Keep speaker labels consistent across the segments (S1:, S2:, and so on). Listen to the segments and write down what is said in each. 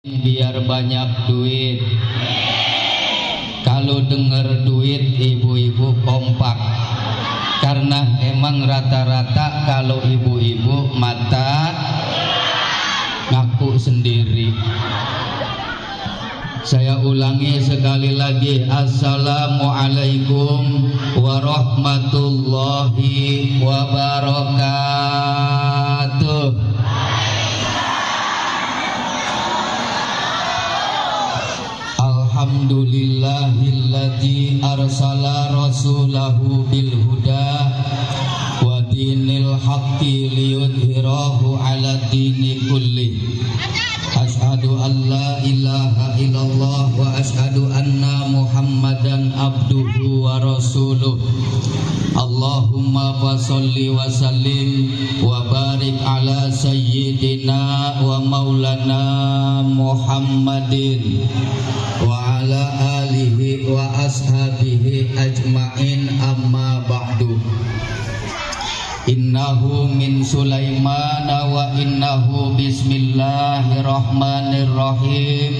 S1: biar banyak duit. Kalau dengar duit ibu-ibu kompak, karena emang rata-rata kalau ibu-ibu mata ngaku sendiri. Saya ulangi sekali lagi, assalamualaikum warahmatullahi wabarakatuh. Alhamdulillahilladzi arsala rasulahu bil huda wa dinil haqqi liyudhhirahu ala dini kulli. Asyhadu an la ilaha illallah wa asyhadu anna Muhammadan abduhu wa rasuluh. Allahumma fasholli wa sallim wa barik ala sayyidina wa maulana Muhammadin wa ala alihi wa ashabihi ajma'in, amma ba'du. Innahu min Sulaiman wa innahu bismillahirrahmanirrahim.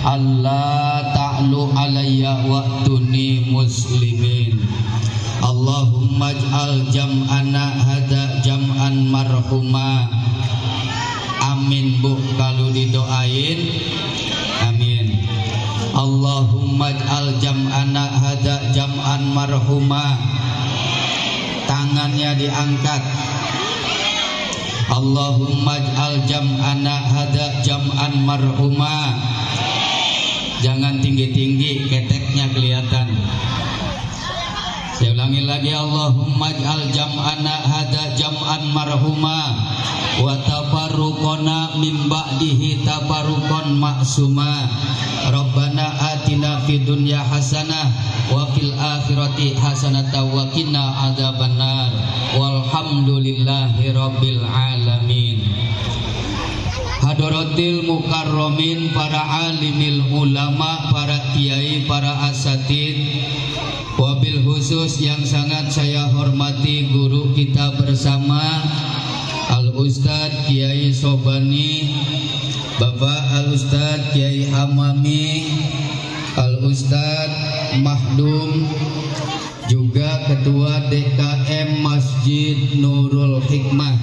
S1: Allah ta'lu alayya wa'tuni muslimin. Allahumma ij'al jam'ana hadza jam'an marhuma. Amin Bu, kalau didoain amin. Allahumma ij'al jam'ana hadza jam'an marhuma. Tangannya diangkat. Allahumma ij'al jam'ana hadza jam'an marhuma. Jangan tinggi-tinggi, keteknya kelihatan. Saya ulangi lagi, Allahumma ij'al jam'ana hadza jam'an marhuma wa tafarruqana min ba'dihi tafarruqan ma'suma. Rabbana atina fid dunya hasanah wa fil akhirati hasanatan wa qina adzabannar. Walhamdulillahi rabbil alamin. Hadratil mukarramin, para alimil ulama, para kiai, para asatid, wabil khusus yang sangat saya hormati guru kita bersama Al Ustadz Kiai Sobani, Bapak Al Ustadz Kiai Hamami, Al Ustadz Mahdum, juga Ketua DKM Masjid Nurul Hikmah,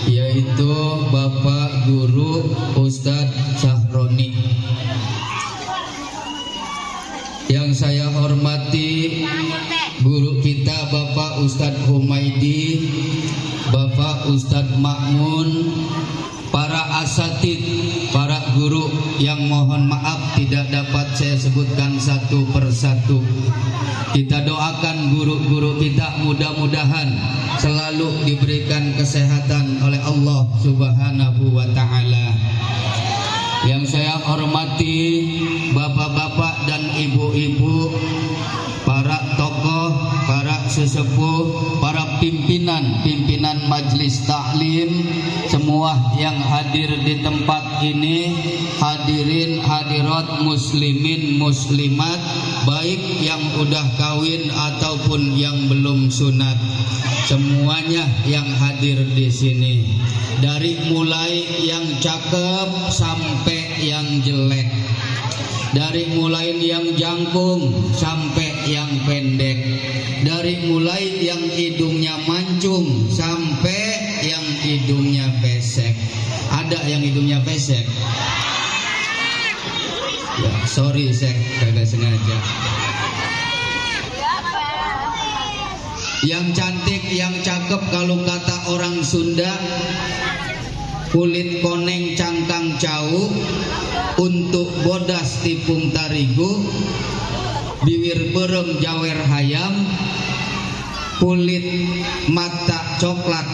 S1: yaitu Bapak Guru Ustadz Sahroni. Yang saya hormati guru kita Bapak Ustadz Humaidi, Bapak Ustadz Makmun, para asatid, para guru yang mohon maaf tidak dapat saya sebutkan satu persatu. Kita doakan guru-guru kita mudah-mudahan selalu diberikan kesehatan oleh Allah Subhanahu wa ta'ala. Yang saya hormati bapak-bapak dan ibu-ibu, para tokoh, para sesepuh, para pimpinan majelis taklim, semua yang hadir di tempat ini, hadirin hadirat muslimin muslimat, baik yang udah kawin ataupun yang belum sunat, semuanya yang hadir di sini, dari mulai yang cakep sampai yang jelek, dari mulai yang jangkung sampai yang pendek, dari mulai yang hidungnya mancung sampai yang hidungnya pesek. Ada yang hidungnya pesek? Ya, sorry saya kagak sengaja. Yang cantik, yang cakep, kalau kata orang Sunda, kulit koneng cangkang cau, untuk bodas tipung tarigu, bibir berem jawer hayam, kulit mata coklat,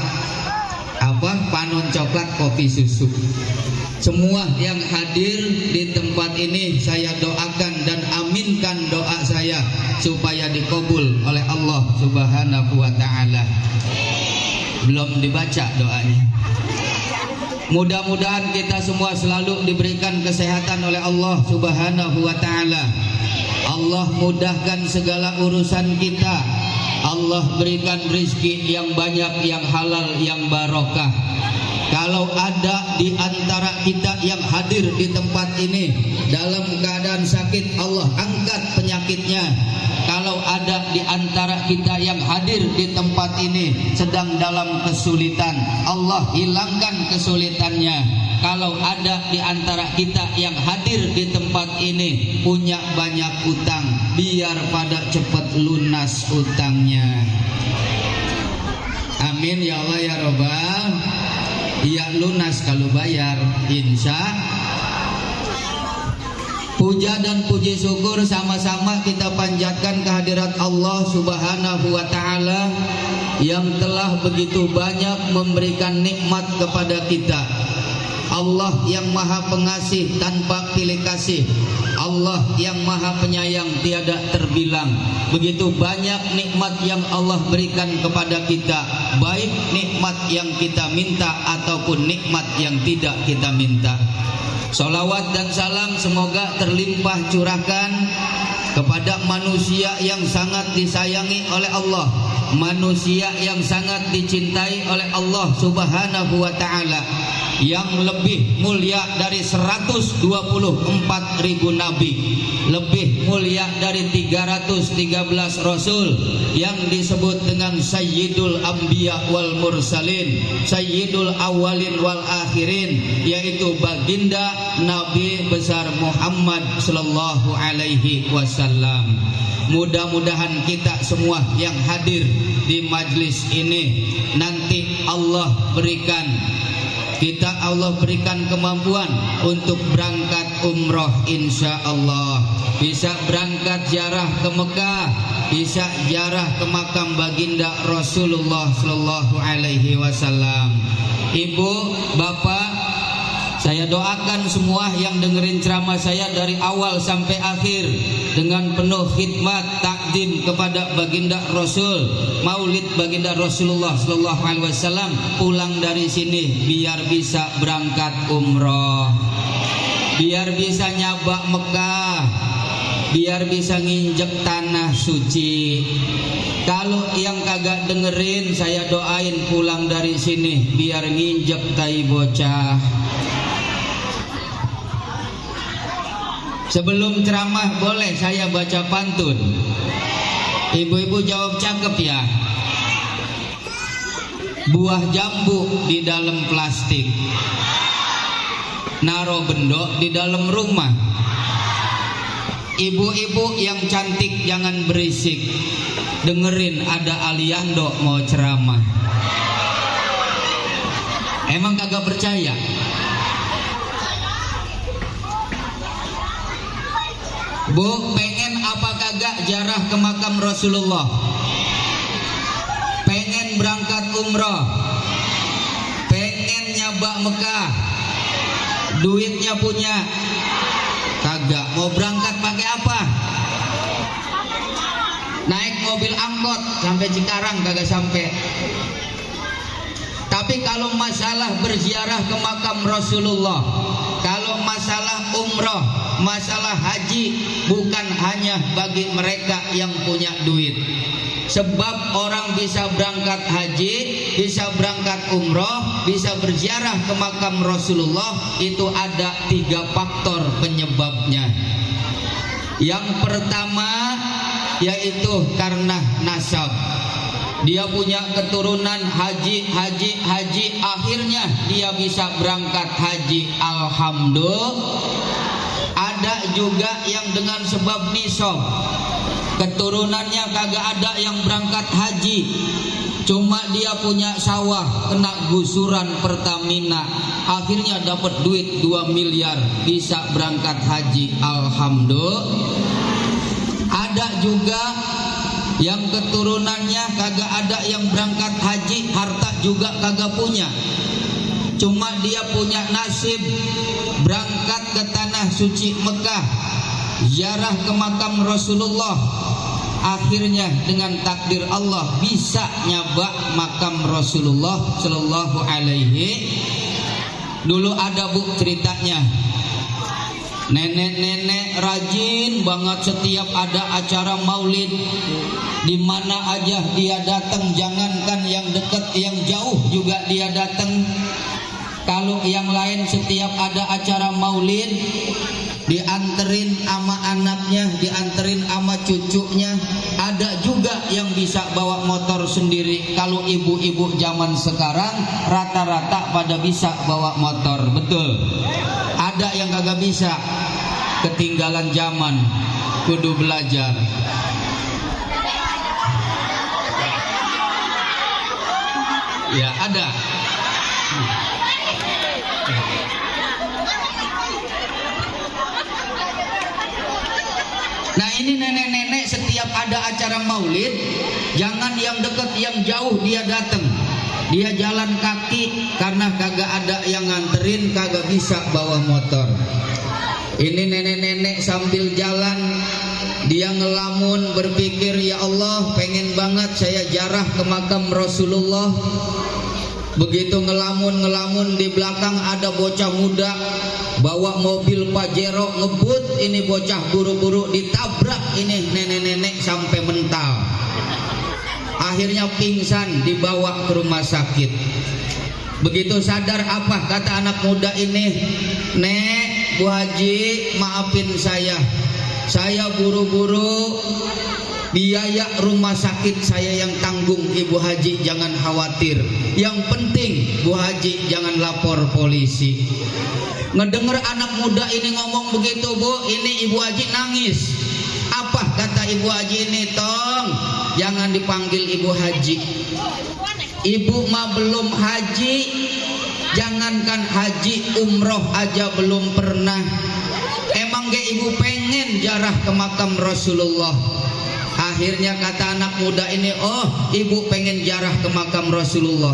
S1: panon coklat, kopi susu. Semua yang hadir di tempat ini saya doakan dan aminkan doa saya supaya dikabul oleh Allah Subhanahu wa ta'ala. Belum dibaca doanya. Mudah-mudahan kita semua selalu diberikan kesehatan oleh Allah Subhanahu wa ta'ala. Allah mudahkan segala urusan kita. Allah berikan rezeki yang banyak, yang halal, yang barokah. Kalau ada di antara kita yang hadir di tempat ini dalam keadaan sakit, Allah angkat penyakitnya. Kalau ada di antara kita yang hadir di tempat ini sedang dalam kesulitan, Allah hilangkan kesulitannya. Kalau ada di antara kita yang hadir di tempat ini punya banyak utang, biar pada cepat lunas utangnya. Amin ya Allah ya Rabbal. Ya lunas kalau bayar, insya. Puja dan puji syukur sama-sama kita panjatkan kehadirat Allah Subhanahu wa Ta'ala yang telah begitu banyak memberikan nikmat kepada kita. Allah yang maha pengasih tanpa pilih kasih, Allah yang maha penyayang tiada terbilang. Begitu banyak nikmat yang Allah berikan kepada kita, baik nikmat yang kita minta ataupun nikmat yang tidak kita minta. Salawat dan salam semoga terlimpah curahkan kepada manusia yang sangat disayangi oleh Allah, manusia yang sangat dicintai oleh Allah Subhanahu wa Ta'ala, yang lebih mulia dari 124.000 nabi, lebih mulia dari 313 rasul, yang disebut dengan Sayyidul Anbiya wal Mursalin, Sayyidul Awalin wal Akhirin, yaitu baginda Nabi besar Muhammad sallallahu alaihi wasallam. Mudah-mudahan kita semua yang hadir di majlis ini nanti Allah berikan kemampuan untuk berangkat umroh, insya Allah. Bisa berangkat ziarah ke Mekah, bisa ziarah ke makam baginda Rasulullah sallallahu alaihi wasallam. Ibu, bapak, saya doakan semua yang dengerin ceramah saya dari awal sampai akhir dengan penuh khidmat takdim kepada baginda Rasul, maulid baginda Rasulullah sallallahu alaihi wasallam, pulang dari sini biar bisa berangkat umroh, biar bisa nyabak Mekah, biar bisa nginjek tanah suci. Kalau yang kagak dengerin, saya doain pulang dari sini biar nginjek tai bocah. Sebelum ceramah boleh saya baca pantun? Ibu-ibu jawab cakep ya. Buah jambu di dalam plastik, naro bendok di dalam rumah. Ibu-ibu yang cantik jangan berisik, dengerin ada Aliando mau ceramah. Emang kagak percaya? Bu, pengen apa kagak ziarah ke makam Rasulullah? Pengen berangkat umroh? Pengen nyabak Mekah? Duitnya punya? Kagak. Mau berangkat pakai apa? Naik mobil angkot sampai Cikarang kagak sampai. Tapi kalau masalah berziarah ke makam Rasulullah, kalau masalah umroh, masalah haji, bukan hanya bagi mereka yang punya duit. Sebab orang bisa berangkat haji, bisa berangkat umroh, bisa berziarah ke makam Rasulullah, itu ada 3 faktor penyebabnya. Yang pertama yaitu karena nasab. Dia punya keturunan haji, akhirnya dia bisa berangkat haji. Alhamdulillah. Ada juga yang dengan sebab nisab, keturunannya kagak ada yang berangkat haji, cuma dia punya sawah kena gusuran Pertamina, akhirnya dapat duit 2 miliar, bisa berangkat haji. Alhamdulillah. Ada juga yang keturunannya kagak ada yang berangkat haji, harta juga kagak punya, cuma dia punya nasib berangkat ke tanah suci Mekah, ziarah ke makam Rasulullah, akhirnya dengan takdir Allah bisa nyabak makam Rasulullah sallallahu alaihi. Dulu ada bu ceritanya, nenek-nenek rajin banget, setiap ada acara maulid, di mana aja dia datang, jangankan yang dekat, yang jauh juga dia datang. Kalau yang lain setiap ada acara maulid dianterin sama anaknya, dianterin sama cucunya. Ada juga yang bisa bawa motor sendiri. Kalau ibu-ibu zaman sekarang rata-rata pada bisa bawa motor, betul. Ada yang kagak bisa, ketinggalan zaman, kudu belajar. Ya ada. Nah ini nenek-nenek setiap ada acara maulid, jangan yang dekat, yang jauh dia datang. Dia jalan kaki karena kagak ada yang nganterin, kagak bisa bawa motor. Ini nenek-nenek sambil jalan dia ngelamun berpikir, ya Allah pengen banget saya ziarah ke makam Rasulullah. Begitu ngelamun di belakang ada bocah muda bawa mobil Pajero ngebut, ini bocah buru-buru ditabrak ini nenek-nenek sampai mental. Akhirnya pingsan, dibawa ke rumah sakit. Begitu sadar apa kata anak muda ini, Nek, Bu Haji maafin saya buru-buru, biaya rumah sakit saya yang tanggung, Ibu Haji jangan khawatir. Yang penting Bu Haji jangan lapor polisi. Ngedenger anak muda ini ngomong begitu, Bu, ini Ibu Haji nangis. Apa kata Ibu Haji ini? Tong, jangan dipanggil Ibu Haji. Ibu mah belum haji, jangankan haji, umroh aja belum pernah. Emang gak ibu pengen ziarah ke makam Rasulullah? Akhirnya kata anak muda ini, oh ibu pengen ziarah ke makam Rasulullah.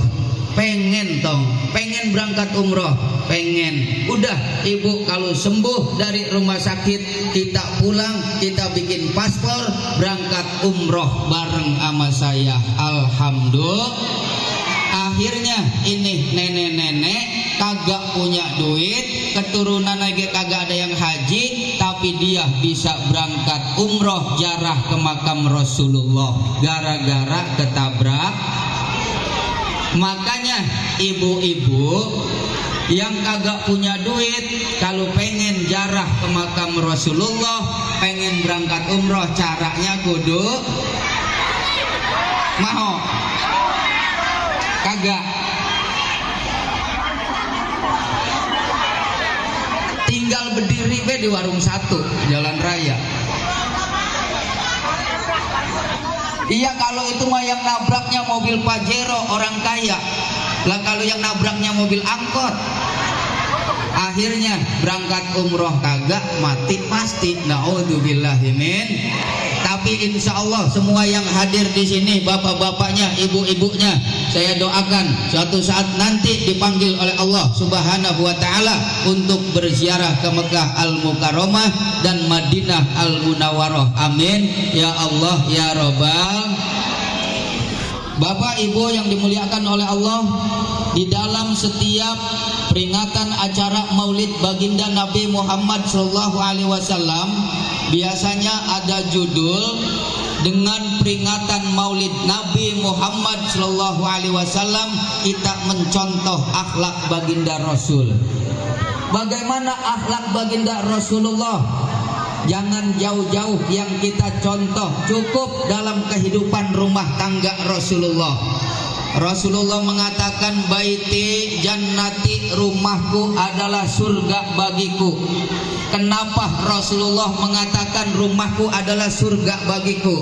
S1: Pengen tong, pengen berangkat umroh, pengen. Udah ibu kalau sembuh dari rumah sakit kita pulang, kita bikin paspor, berangkat umroh bareng sama saya. Alhamdulillah. Akhirnya ini nenek-nenek kagak punya duit, keturunan lagi kagak ada yang haji, tapi dia bisa berangkat umroh ziarah ke makam Rasulullah gara-gara ketabrak. Makanya ibu-ibu yang kagak punya duit kalau pengen ziarah ke makam Rasulullah, pengen berangkat umroh, caranya kudu mau kagak tinggal berdiri be di warung satu jalan raya. Iya, kalau itu mah yang nabraknya mobil Pajero orang kaya lah, kalau yang nabraknya mobil angkot. Akhirnya berangkat umroh kagak, mati pasti. Naudzubillahimin. Tapi insya Allah semua yang hadir di sini, bapak-bapaknya, ibu-ibunya, saya doakan suatu saat nanti dipanggil oleh Allah Subhanahu wa Ta'ala untuk berziarah ke Mekah Al-Mukarramah dan Madinah Al-Munawwarah. Amin ya Allah ya Rabbal. Bapak Ibu yang dimuliakan oleh Allah, di dalam setiap peringatan acara Maulid Baginda Nabi Muhammad SAW biasanya ada judul dengan peringatan Maulid Nabi Muhammad SAW kita mencontoh akhlak Baginda Rasul. Bagaimana akhlak Baginda Rasulullah? Jangan jauh-jauh yang kita contoh, cukup dalam kehidupan rumah tangga Rasulullah. Rasulullah mengatakan, baiti jannati, rumahku adalah surga bagiku. Kenapa Rasulullah mengatakan rumahku adalah surga bagiku?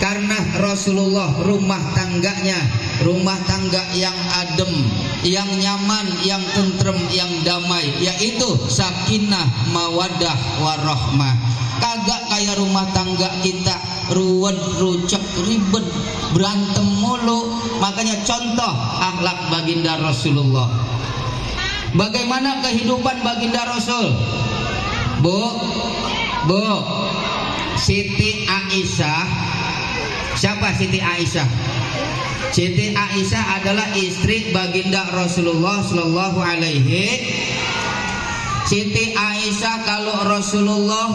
S1: Karena Rasulullah rumah tangganya rumah tangga yang adem, yang nyaman, yang tentrem, yang damai, yaitu sakinah, mawaddah, warahmah. Kagak kayak rumah tangga kita ruwet, rucek, ribet, berantem mulu. Makanya contoh akhlak Baginda Rasulullah. Bagaimana kehidupan Baginda Rasul? Bu, Siti Aisyah. Siapa Siti Aisyah? Siti Aisyah adalah istri Baginda Rasulullah Sallallahu Alaihi. Siti Aisyah kalau Rasulullah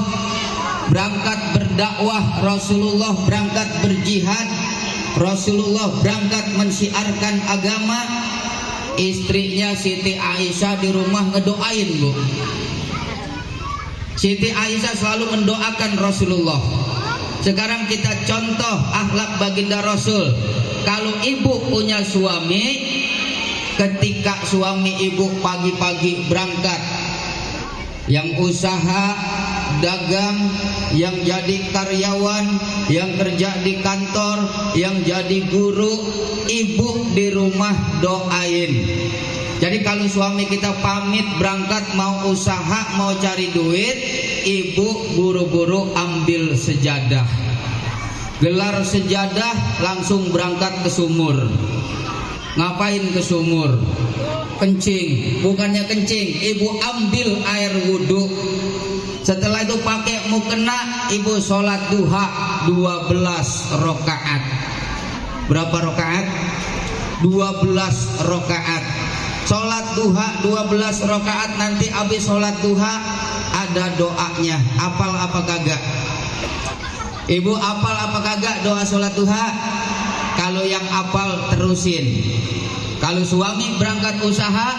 S1: berangkat berdakwah, Rasulullah berangkat berjihad, Rasulullah berangkat mensiarkan agama, istrinya Siti Aisyah di rumah ngedoain, Bu. Siti Aisyah selalu mendoakan Rasulullah. Sekarang kita contoh akhlak baginda Rasul. Kalau ibu punya suami, ketika suami ibu pagi-pagi berangkat, yang usaha, dagang, yang jadi karyawan, yang kerja di kantor, yang jadi guru, ibu di rumah doain. Jadi kalau suami kita pamit berangkat mau usaha, mau cari duit, ibu buru-buru ambil sejadah, gelar sejadah, langsung berangkat ke sumur. Ngapain ke sumur? Kencing. Bukannya kencing, ibu ambil air wudhu. Setelah itu pakai mukena, ibu sholat duha 12 rakaat. Berapa rakaat? 12 rakaat. Sholat duha 12 rakaat. Nanti habis sholat duha ada doanya. Apal apa kagak? Ibu apal apa kagak doa sholat duha? Kalau yang apal terusin. Kalau suami berangkat usaha,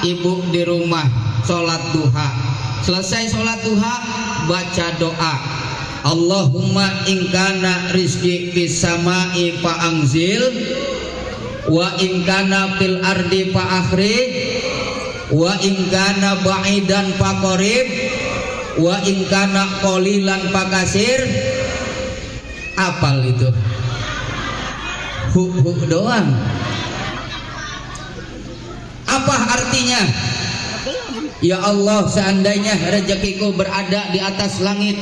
S1: ibu di rumah sholat duha. Selesai sholat duha, baca doa. Allahumma ingkana rizki fis samai fa anzil, wa ingkana fil ardi fa akhrij, wa ingkana ba'idan fa qarib, wa ingkana qalilan fa kasir. Apal itu? Hu doang. Apa artinya? Ya Allah, seandainya rezekiku berada di atas langit,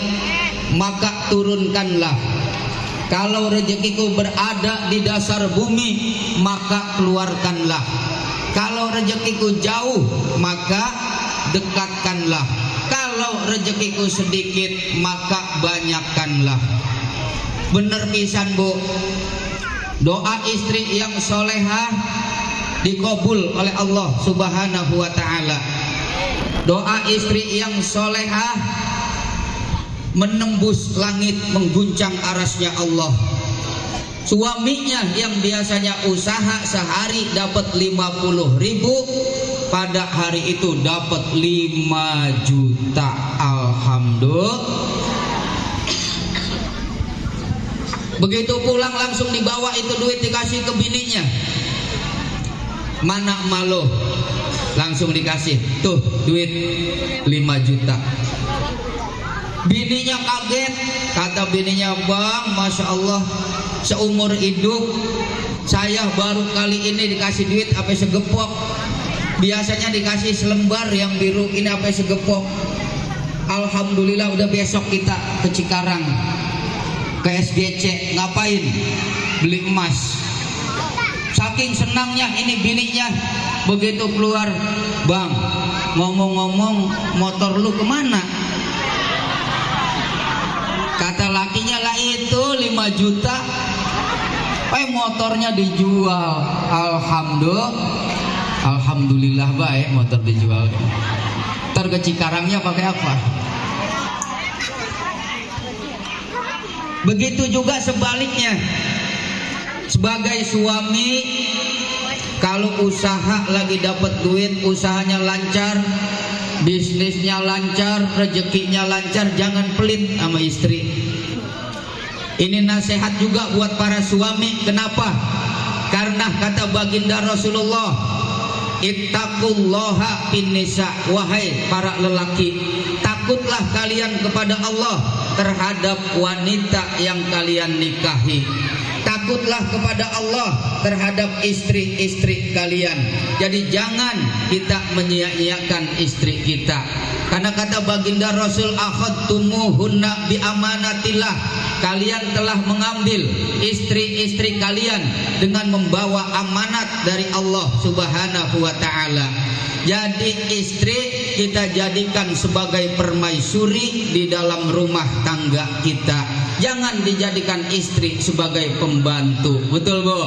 S1: maka turunkanlah. Kalau rezekiku berada di dasar bumi, maka keluarkanlah. Kalau rezekiku jauh, maka dekatkanlah. Kalau rezekiku sedikit, maka banyakkanlah. Bener pisan, Bu. Doa istri yang solehah dikabul oleh Allah Subhanahu wa ta'ala. Doa istri yang solehah menembus langit, mengguncang arasnya Allah. Suaminya yang biasanya usaha sehari dapat 50.000, pada hari itu dapat 5 juta. Alhamdulillah. Begitu pulang langsung dibawa itu duit, dikasih ke bininya. Mana malu? Langsung dikasih. Tuh duit 5 juta. Bininya kaget. Kata bininya, Bang, Masya Allah, seumur hidup saya baru kali ini dikasih duit sampai segepok. Biasanya dikasih selembar yang biru, ini sampai segepok. Alhamdulillah. Udah besok kita ke Cikarang, ke SGC. Ngapain? Beli emas. Saking senangnya ini bininya. Begitu keluar, Bang, ngomong-ngomong motor lu kemana? Kata lakinya, lah itu 5 juta. Motornya dijual. Alhamdulillah baik motor dijual. Ntar ke Cikarangnya pakai apa? Begitu juga sebaliknya. Sebagai suami, kalau usaha lagi dapat duit, usahanya lancar, bisnisnya lancar, rezekinya lancar, jangan pelit sama istri. Ini nasihat juga buat para suami. Kenapa? Karena kata baginda Rasulullah, ittaqullaha fin nisa, wahai para lelaki, takutlah kalian kepada Allah terhadap wanita yang kalian nikahi. Takutlah kepada Allah terhadap istri-istri kalian. Jadi jangan kita menyia-nyiakan istri kita. Karena kata baginda Rasul, akhadtumuhunna bi amanatillah, kalian telah mengambil istri-istri kalian dengan membawa amanat dari Allah Subhanahu wa ta'ala. Jadi istri kita jadikan sebagai permaisuri di dalam rumah tangga kita. Jangan dijadikan istri sebagai pembantu. Betul Bu?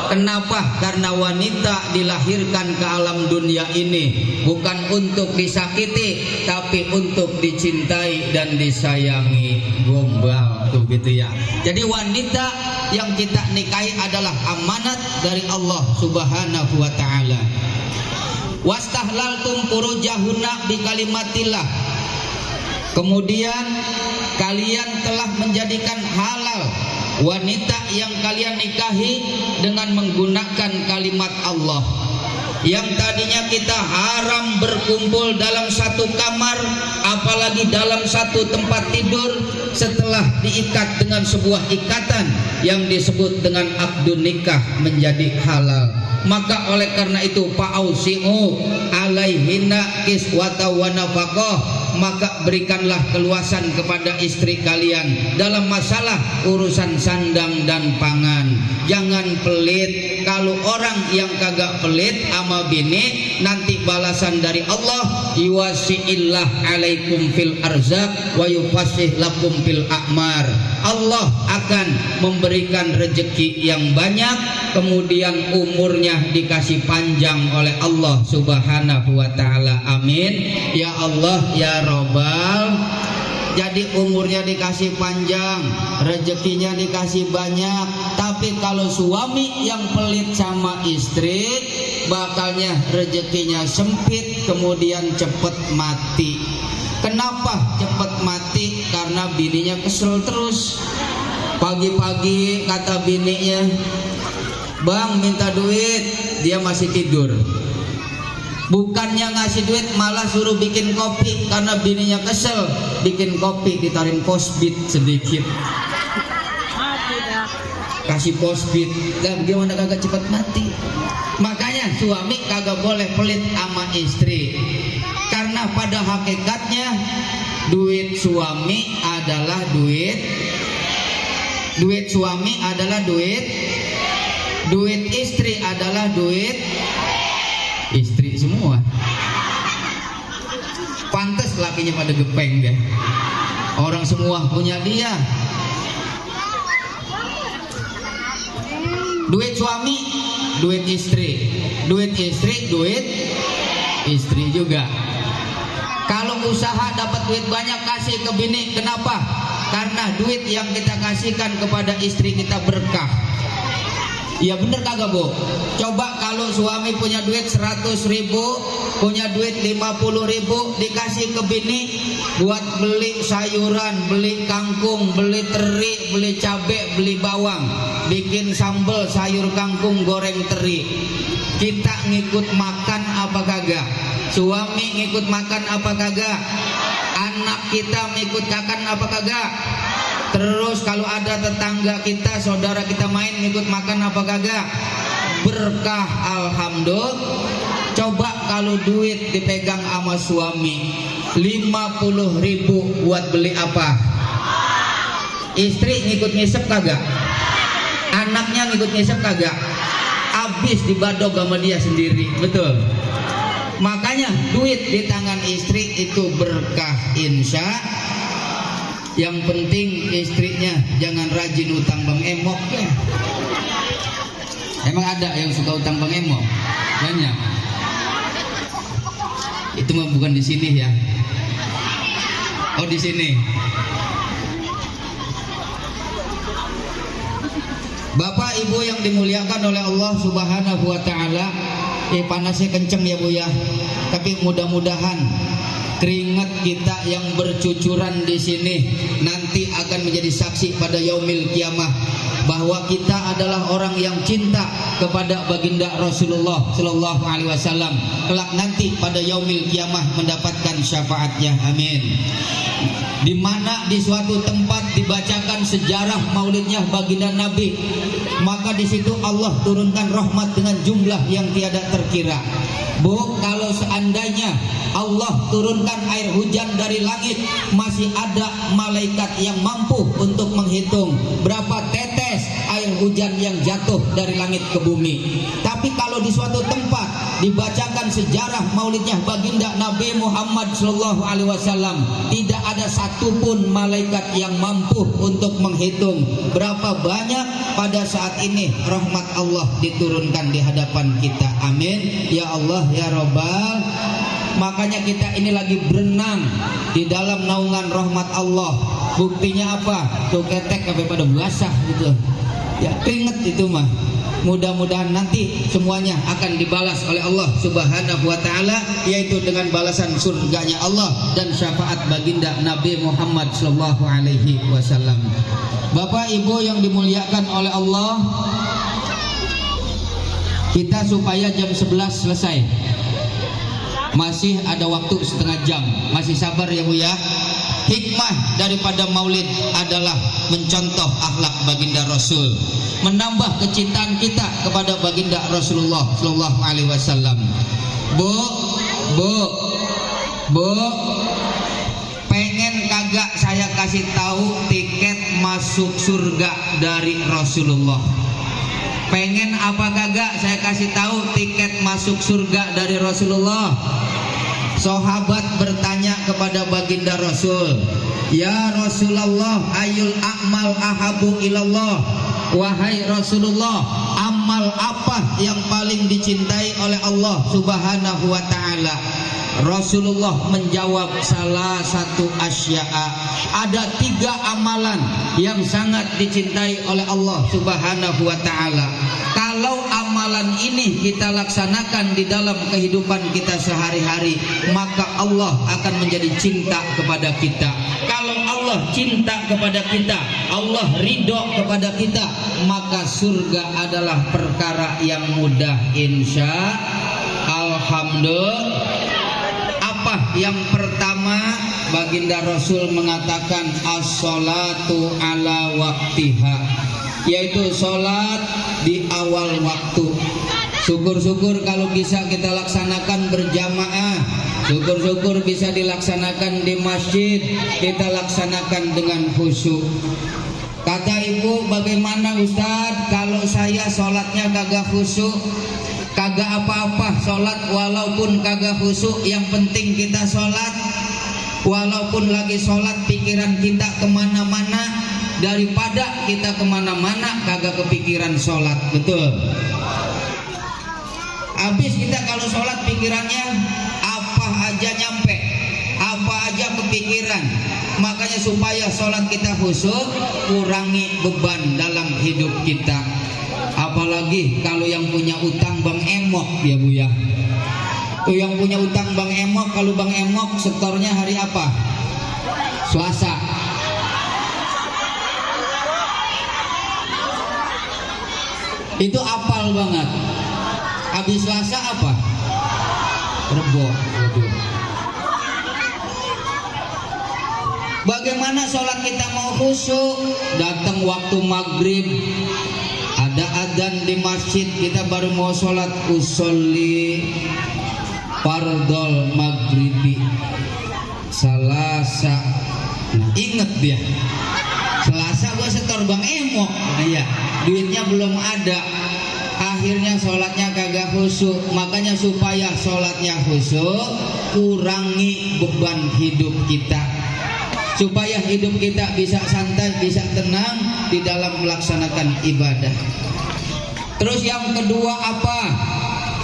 S1: Kenapa? Karena wanita dilahirkan ke alam dunia ini bukan untuk disakiti, tapi untuk dicintai dan disayangi. Gombal tuh gitu ya. Jadi wanita yang kita nikahi adalah amanat dari Allah Subhanahu wa taala. Wastahlaltum furujahunna bi kalimatillah. Kemudian kalian telah menjadikan halal wanita yang kalian nikahi dengan menggunakan kalimat Allah. Yang tadinya kita haram berkumpul dalam satu kamar, apalagi dalam satu tempat tidur, setelah diikat dengan sebuah ikatan yang disebut dengan akdun nikah menjadi halal. Maka oleh karena itu fa'ausi'u alaihinna kiswata wa nafaqah, maka berikanlah keluasan kepada istri kalian dalam masalah urusan sandang dan pangan. Jangan pelit. Kalau orang yang kagak pelit ama bini, nanti balasan dari Allah, yuwasi'illah alaikum fil arzaq wa yufassih lakum fil a'mar. Allah akan memberikan rezeki yang banyak, kemudian umurnya dikasih panjang oleh Allah Subhanahu wa taala. Amin ya Allah ya Rabbal. Jadi umurnya dikasih panjang, rezekinya dikasih banyak. Tapi kalau suami yang pelit sama istri, bakalnya rezekinya sempit, kemudian cepet mati. Kenapa cepet mati? Karena bininya kesel terus. Pagi-pagi kata bininya, "Bang, minta duit." Dia masih tidur. Bukannya ngasih duit, malah suruh bikin kopi. Karena bininya kesel, bikin kopi ditarik posbit sedikit. Kasih posbit. Dan gimana kagak cepat mati? Makanya suami kagak boleh pelit sama istri. Karena pada hakikatnya duit suami adalah duit suami adalah duit istri adalah duit istri semua. Pantes lakinya pada gepeng deh. Orang semua punya dia. Duit suami, duit istri. Duit istri, duit istri juga. Kalau usaha dapat duit banyak, kasih ke bini. Kenapa? Karena duit yang kita kasihkan kepada istri kita berkah. Ya bener kagak Bu? Coba kalau suami punya duit 100.000, punya duit 50.000, dikasih ke bini buat beli sayuran, beli kangkung, beli teri, beli cabai, beli bawang, bikin sambal sayur kangkung goreng teri. Kita ngikut makan apa kagak? Suami ngikut makan apa kagak? Anak kita ngikut makan apa kagak? Terus kalau ada tetangga kita, saudara kita main ngikut makan apa kagak? Berkah, alhamdulillah. Coba kalau duit dipegang sama suami 50.000 buat beli apa? Istri ngikut ngisep kagak? Anaknya ngikut ngisep kagak? Habis dibadog sama dia sendiri. Betul. Makanya duit di tangan istri itu berkah, insya. Yang penting istrinya jangan rajin utang Bang Emok ya. Emang ada yang suka utang Bang Emok? Banyak. Itu mah bukan di sini ya. Oh di sini. Bapak Ibu yang dimuliakan oleh Allah Subhanahu wa taala, panasnya kenceng ya Bu ya. Tapi mudah-mudahan keringat kita yang bercucuran di sini nanti akan menjadi saksi pada yaumil kiamah bahwa kita adalah orang yang cinta kepada baginda Rasulullah Sallallahu Alaihi Wasallam. Kelak nanti pada yaumil kiamah mendapatkan syafaatnya. Amin. Di mana di suatu tempat dibacakan sejarah maulidnya baginda Nabi, maka di situ Allah turunkan rahmat dengan jumlah yang tiada terkira. Bu, kalau seandainya Allah turunkan air hujan dari langit, masih ada malaikat yang mampu untuk menghitung berapa tetes air hujan yang jatuh dari langit ke bumi. Tapi kalau di suatu tempat dibacakan sejarah maulidnya baginda Nabi Muhammad sallallahu alaihi wasallam, tidak ada satupun malaikat yang mampu untuk menghitung berapa banyak pada saat ini rahmat Allah diturunkan di hadapan kita. Amin ya Allah ya Rabbal. Makanya kita ini lagi berenang di dalam naungan rahmat Allah. Buktinya apa? Tuh ketek sampai pada basah gitu. Ya keringet itu mah. Mudah-mudahan nanti semuanya akan dibalas oleh Allah Subhanahu wa taala, yaitu dengan balasan surganya Allah dan syafaat baginda Nabi Muhammad sallallahu alaihi wasallam. Bapak Ibu yang dimuliakan oleh Allah, kita supaya jam 11 selesai. Masih ada waktu setengah jam. Masih sabar ya Bu ya. Hikmah daripada maulid adalah mencontoh akhlak baginda Rasul, menambah kecintaan kita kepada baginda Rasulullah sallallahu alaihi wasallam. Bu, pengen kagak saya kasih tahu tiket masuk surga dari Rasulullah? Pengen apa kagak saya kasih tahu tiket masuk surga dari Rasulullah? Sahabat bertanya kepada baginda Rasul, "Ya Rasulullah, ayul a'mal ahabu ilallah?" Wahai Rasulullah, amal apa yang paling dicintai oleh Allah Subhanahu wa taala? Rasulullah menjawab, salah satu asya'a, ada 3 amalan yang sangat dicintai oleh Allah Subhanahu wa taala. Kalau amalan ini kita laksanakan di dalam kehidupan kita sehari-hari, maka Allah akan menjadi cinta kepada kita. Kalau Allah cinta kepada kita, Allah ridho kepada kita, maka surga adalah perkara yang mudah, insya Alhamdulillah. Apa yang pertama? Baginda Rasul mengatakan as-sholatu ala waktiha, yaitu sholat di awal waktu. Syukur-syukur kalau bisa kita laksanakan berjamaah, syukur-syukur bisa dilaksanakan di masjid, kita laksanakan dengan khusyuk. Kata ibu, bagaimana Ustadz kalau saya sholatnya kagak khusyuk? Kagak apa-apa sholat walaupun kagak khusyuk, yang penting kita sholat. Walaupun lagi sholat pikiran kita kemana-mana, daripada kita kemana-mana kagak kepikiran sholat. Betul. Habis kita kalau sholat pikirannya apa aja nyampe, apa aja kepikiran. Makanya supaya sholat kita khusyuk, kurangi beban dalam hidup kita. Apalagi kalau yang punya utang Bang Emok ya Bu ya. Tuh yang punya utang Bang Emok, kalau Bang Emok setornya hari apa? Selasa. Itu apal banget. Habis Selasa apa? Rebo. Bagaimana sholat kita mau khusyuk? Datang waktu maghrib, ada adzan di masjid, kita baru mau sholat, usolli fardol maghribi Selasa. Nah, inget dia, Selasa gua setor Bang Emok, ya duitnya belum ada. Akhirnya sholatnya kagak khusyuk. Makanya supaya sholatnya khusyuk, kurangi beban hidup kita, supaya hidup kita bisa santai, bisa tenang di dalam melaksanakan ibadah. Terus yang kedua apa?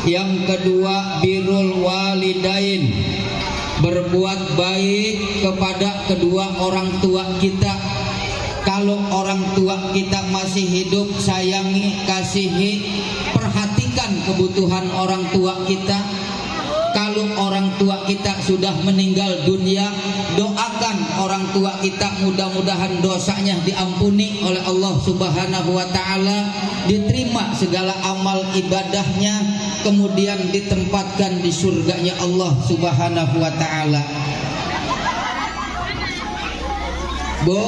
S1: Yang kedua birrul walidain, berbuat baik kepada kedua orang tua kita. Kalau orang tua kita masih hidup, sayangi, kasihi, perhatikan kebutuhan orang tua kita. Kalau orang tua kita sudah meninggal dunia, doakan orang tua kita, mudah-mudahan dosanya diampuni oleh Allah Subhanahu wa taala, diterima segala amal ibadahnya, kemudian ditempatkan di surganya Allah Subhanahu wa taala. Bu,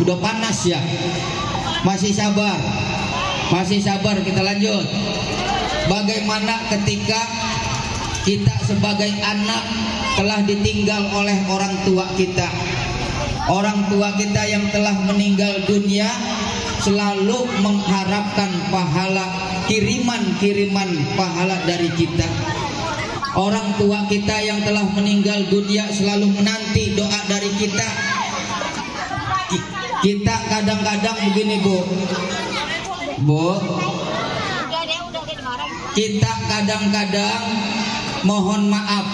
S1: udah panas ya? Masih sabar? Masih sabar, kita lanjut. Bagaimana ketika kita sebagai anak telah ditinggal oleh orang tua kita? Orang tua kita yang telah meninggal dunia, selalu mengharapkan pahala, kiriman-kiriman pahala dari kita. Orang tua kita yang telah meninggal dunia selalu menanti doa dari kita. Kita kadang-kadang begini Bu, kita kadang-kadang mohon maaf,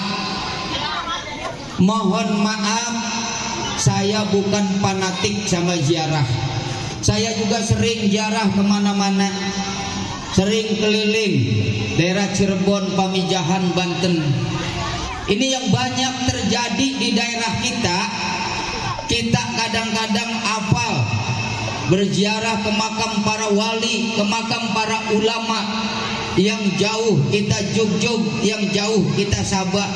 S1: saya bukan fanatik sama ziarah. Saya juga sering ziarah kemana-mana, sering keliling daerah Cirebon, Pamijahan, Banten. Ini yang banyak terjadi di daerah kita. Kita kadang-kadang hafal berziarah ke makam para wali, ke makam para ulama. Yang jauh kita jug-jug, yang jauh kita sabah.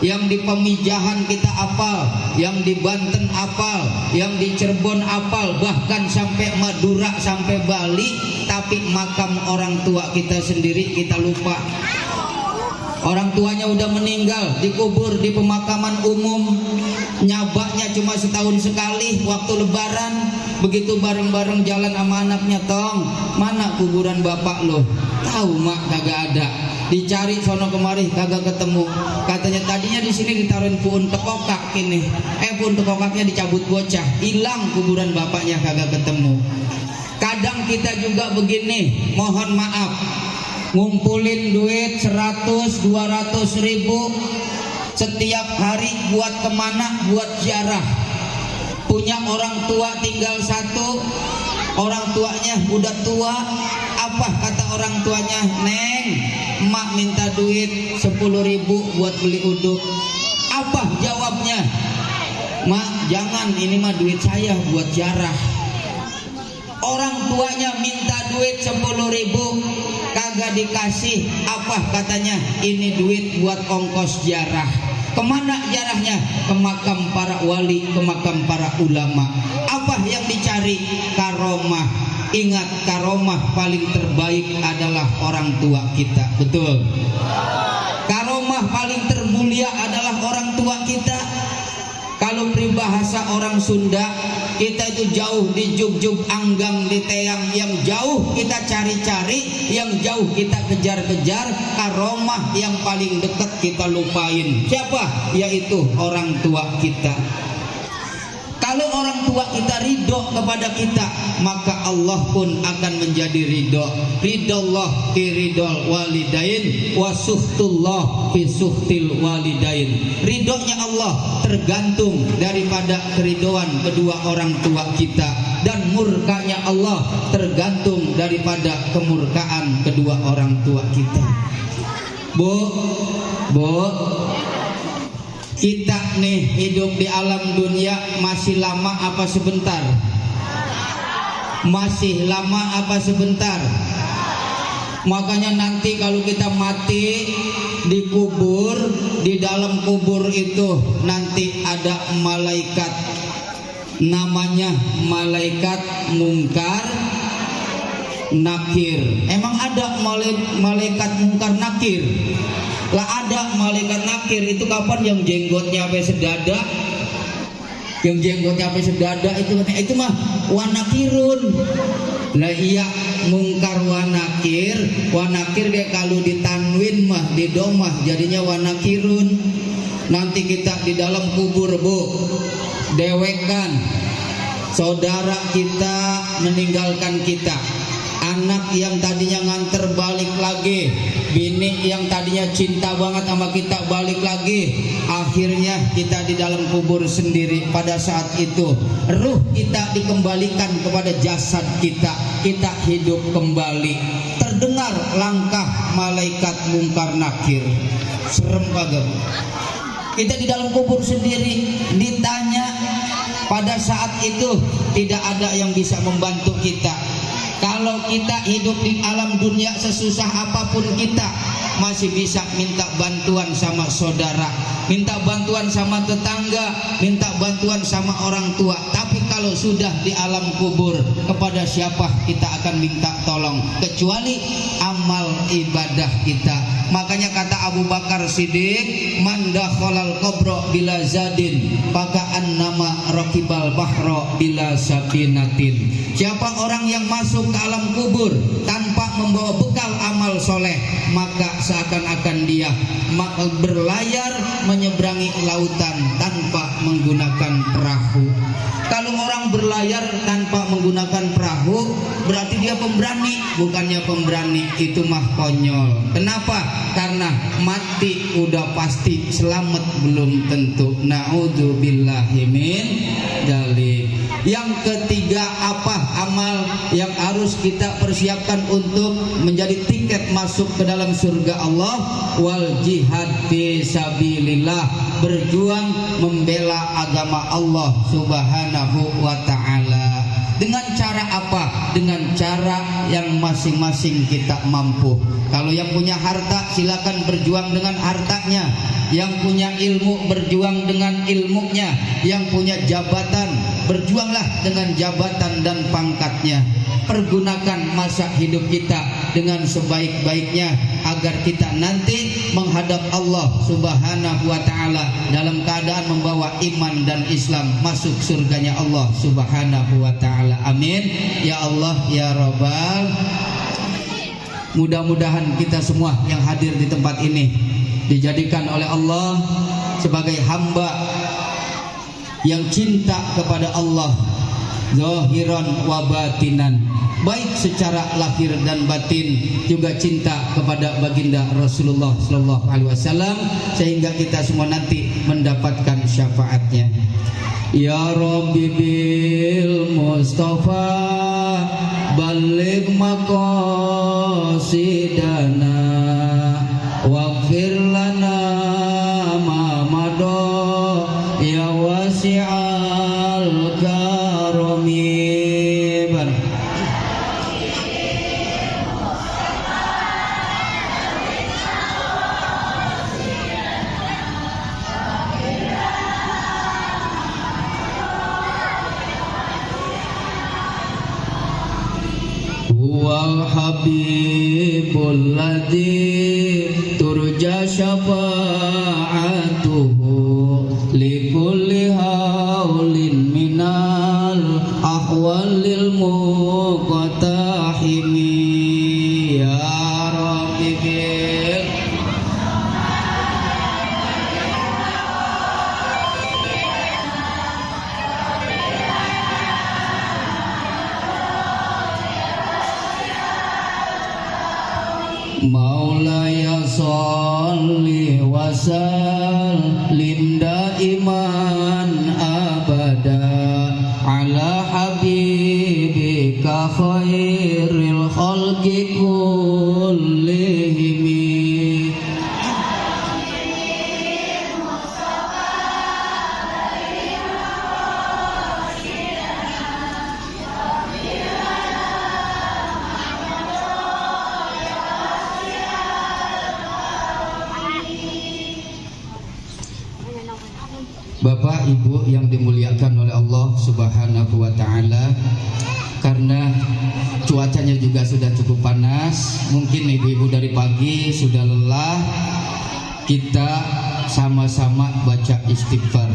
S1: Yang di Pamijahan kita apal, yang di Banten apal, yang di Cirebon apal, bahkan sampai Madura, sampai Bali. Tapi makam orang tua kita sendiri kita lupa. Orang tuanya udah meninggal, dikubur di pemakaman umum. Nyabaknya cuma setahun sekali waktu lebaran. Begitu bareng-bareng jalan sama anaknya, Tong, mana kuburan bapak lo? Tahu mak, kagak ada. Dicari sono kemari kagak ketemu. Katanya tadinya di sini ditaruhin puun tekokak ini. Puun tekokaknya dicabut bocah, hilang kuburan bapaknya kagak ketemu. Kadang kita juga begini, mohon maaf, ngumpulin duit 100-200 ribu setiap hari buat kemana? Buat ziarah. Punya orang tua tinggal satu, orang tuanya udah tua. Apa kata orang tuanya? Neng, emak minta duit 10 ribu buat beli uduk. Apa jawabnya? Mak, jangan, ini mah duit saya buat ziarah. Orang tuanya minta duit 10 ribu, kagak dikasih. Apa katanya? Ini duit buat ongkos ziarah. Kemana ziarahnya? Ke makam para wali, ke makam para ulama. Apa yang dicari? Karomah. Ingat, karomah paling terbaik adalah orang tua kita. Betul. Karomah paling termulia adalah orang tua kita. Kalau peribahasa orang Sunda, kita itu jauh di jug-jug anggang di teang, yang jauh kita cari-cari, yang jauh kita kejar-kejar. Karomah yang paling dekat kita lupain. Siapa? Yaitu orang tua kita. Kalau orang tua kita ridho kepada kita, maka Allah pun akan menjadi ridho. Ridollah fi ridol walidain, wa suhtullah fi suhtil walidain. Ridhonya Allah tergantung daripada keridhoan kedua orang tua kita, dan murkanya Allah tergantung daripada kemurkaan kedua orang tua kita. Bu, kita nih hidup di alam dunia masih lama apa sebentar? Masih lama apa sebentar? Makanya nanti kalau kita mati dikubur, di dalam kubur itu nanti ada malaikat, namanya malaikat mungkar nakir. Emang ada malaikat mungkar nakir? Lah ada malaikat nakir itu kapan? Yang jenggotnya sampai sedada, yang jenggotnya sampai sedada itu mah wanakirun. Lah iya, mungkar wanakir kayak kalau ditanwin mah di domah jadinya wanakirun. Nanti kita di dalam kubur, Bu, dewekan saudara kita meninggalkan kita, anak yang tadinya nganter balik lagi, bini yang tadinya cinta banget sama kita balik lagi. Akhirnya kita di dalam kubur sendiri. Pada saat itu ruh kita dikembalikan kepada jasad kita, kita hidup kembali. Terdengar langkah malaikat mungkar nakir. Serem banget. Kita di dalam kubur sendiri ditanya. Pada saat itu tidak ada yang bisa membantu kita. Kalau kita hidup di alam dunia sesusah apapun kita, masih bisa minta bantuan sama saudara, minta bantuan sama tetangga, minta bantuan sama orang tua. Tapi kalau sudah di alam kubur, kepada siapa kita akan minta tolong kecuali amal ibadah kita. Makanya kata Abu Bakar Siddiq, man dakhalal qabra bila zadin faka'an nama raqibal bahra bila safinatin. Siapa orang yang masuk ke alam kubur tanpa membawa bekal amal soleh, maka seakan-akan dia berlayar menyeberangi lautan tanpa menggunakan perahu. Kalau orang berlayar tanpa menggunakan perahu, berarti dia pemberani. Bukannya pemberani, itu mah konyol. Kenapa? Karena mati udah pasti, selamat belum tentu. Na'udzubillahi min dzalik. Yang ketiga, apa amal yang harus kita persiapkan untuk menjadi tiket masuk ke dalam surga Allah? Wal jihad fi sabilillah, berjuang membela agama Allah Subhanahu wa ta'ala. Dengan cara apa? Dengan cara yang masing-masing kita mampu. Kalau yang punya harta, silakan berjuang dengan hartanya. Yang punya ilmu, berjuang dengan ilmunya. Yang punya jabatan, berjuanglah dengan jabatan dan pangkatnya. Pergunakan masa hidup kita dengan sebaik-baiknya agar kita nanti menghadap Allah Subhanahu wa ta'ala dalam keadaan membawa iman dan Islam masuk surganya Allah Subhanahu wa ta'ala. Amin ya Allah ya Rabbal. Mudah-mudahan kita semua yang hadir di tempat ini dijadikan oleh Allah sebagai hamba yang cinta kepada Allah zahiran wa batinan, baik secara lahir dan batin, juga cinta kepada baginda Rasulullah sallallahu alaihi wasallam, sehingga kita semua nanti mendapatkan syafaatnya. Ya Rabbi bil Mustafa balligh maqasidana waghfir lana ma madha ya wasi'al karami. Wal habibul ladzi turja syafa'atuhu li kulli haulin minal ahwalil muqtahimi. Ya Rabbi bil Maulaya sholli wa sallim daiman abada ala habibika khairil khalqi kullihim. Bapak Ibu yang dimuliakan oleh Allah Subhanahu wa ta'ala, karena cuacanya juga sudah cukup panas, mungkin ibu-ibu dari pagi sudah lelah, kita sama-sama baca istighfar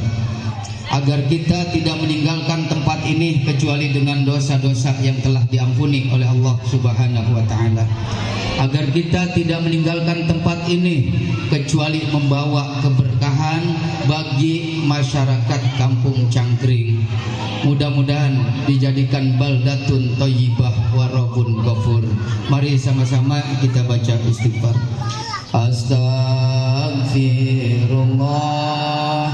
S1: agar kita tidak meninggalkan tempat ini kecuali dengan dosa-dosa yang telah diampuni oleh Allah Subhanahu wa ta'ala, agar kita tidak meninggalkan tempat ini kecuali membawa keberkahan bagi masyarakat Kampung Cangkring. Mudah-mudahan dijadikan baldatun thayyibah wa rabbun ghafur. Mari sama-sama kita baca istighfar. Astaghfirullah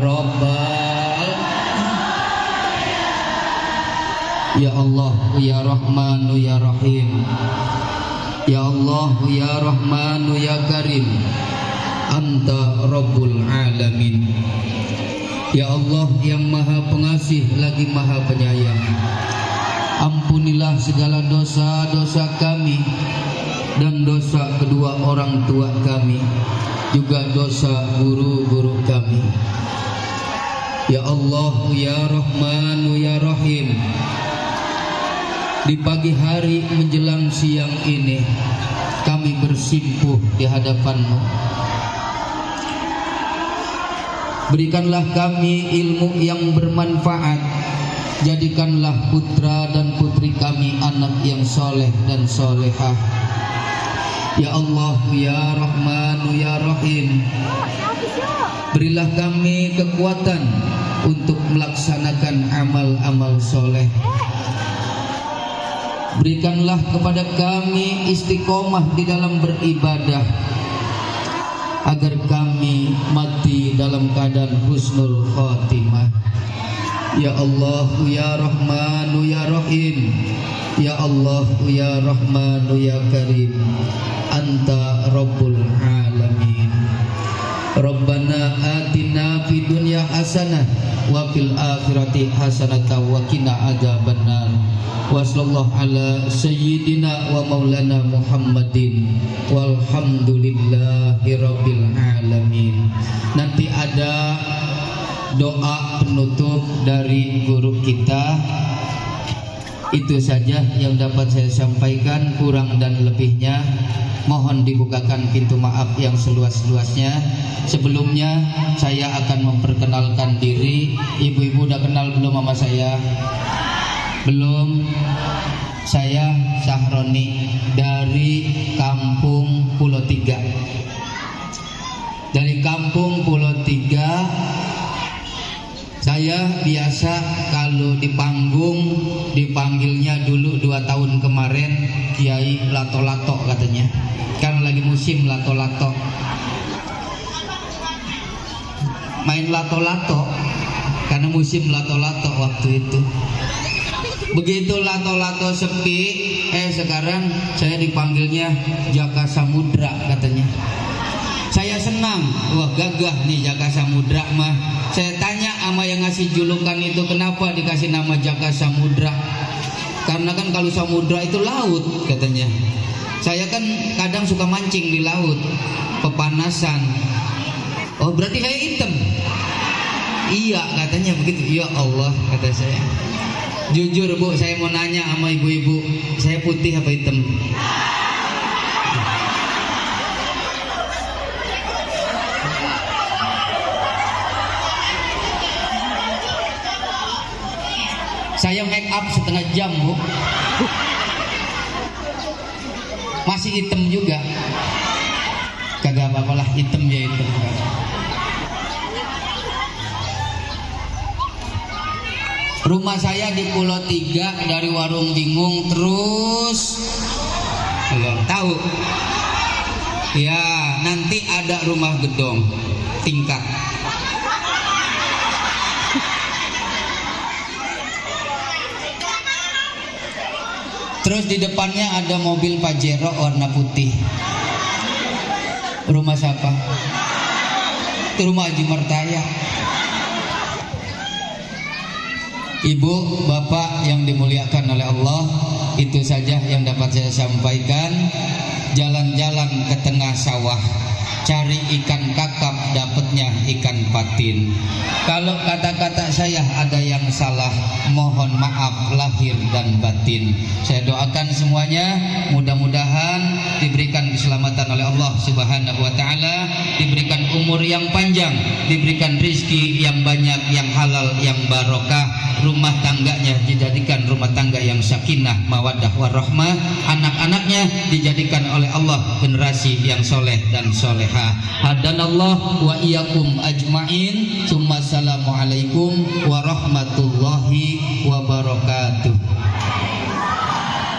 S1: rabbal. Ya Allah ya Rahman ya Rahim, ya Allah ya Rahman ya Karim, Anta Rabbul Alamin. Ya Allah yang maha pengasih lagi maha penyayang, ampunilah segala dosa-dosa kami dan dosa kedua orang tua kami, juga dosa guru-guru kami. Ya Allah ya Rahman ya Rahim, di pagi hari menjelang siang ini kami bersimpuh di hadapan-Mu. Berikanlah kami ilmu yang bermanfaat. Jadikanlah putra dan putri kami anak yang soleh dan solehah. Ya Allah ya Rahman ya Rahim, berilah kami kekuatan untuk melaksanakan amal-amal soleh. Berikanlah kepada kami istiqomah di dalam beribadah, agar kami mati dalam keadaan husnul khotimah. Ya Allah ya Rahman ya Rahim, Ya Allah ya Rahman ya Karim, Anta Rabbul Alamin. Rabbana atina fid dunya hasanah wa fil akhirati hasanah wa qina adzabannar. Wa sallallahu ala sayyidina wa maulana Muhammadin walhamdulillahi rabbil alamin. Nanti ada doa penutup dari guru kita. Itu saja yang dapat saya sampaikan, kurang dan lebihnya mohon dibukakan pintu maaf yang seluas-luasnya. Sebelumnya saya akan memperkenalkan diri. Ibu-ibu udah kenal belum sama saya? Belum. Saya Sahroni dari Kampung Pulau Tiga. Dari Kampung Pulau Tiga. Saya biasa kalau di panggung dipanggilnya dulu 2 tahun kemarin Kiai Lato-Lato katanya, karena lagi musim lato-lato. Main lato-lato karena musim lato-lato waktu itu. Begitu lato-lato sepi, sekarang saya dipanggilnya Jaka Samudra katanya. Saya senang, wah gagah nih Jaka Samudra mah. Saya tanya sama yang ngasih julukan itu, kenapa dikasih nama Jaka Samudra? Karena kan kalau samudra itu laut katanya. Saya kan kadang suka mancing di laut, pepanasan. Oh berarti saya hitam? Iya katanya begitu. Ya Allah kata saya. Jujur Bu, saya mau nanya sama ibu-ibu, saya putih apa hitam? Saya make up setengah jam Bu, masih hitam juga. Kagak apa-apalah, hitam ya hitam. Rumah saya di Pulau Tiga, dari Warung Bingung terus tahu ya, nanti ada rumah gedong tingkat. Terus di depannya ada mobil Pajero warna putih. Rumah siapa? Itu rumah Haji Mertaya. Ibu, bapak yang dimuliakan oleh Allah, itu saja yang dapat saya sampaikan. Jalan-jalan ke tengah sawah, cari ikan kakap, dapatnya ikan patin. Kalau kata-kata saya ada yang salah, mohon maaf lahir dan batin. Saya doakan semuanya mudah-mudahan diberikan keselamatan oleh Allah Subhanahu wa taala, diberikan umur yang panjang, diberikan rizki yang banyak, yang halal, yang barokah. Rumah tangganya dijadikan rumah tangga yang sakinah, mawaddah warahmah. Anak-anaknya dijadikan oleh Allah generasi yang soleh dan solehah. Hadanallah wa iyyakum ajmain. Assalamualaikum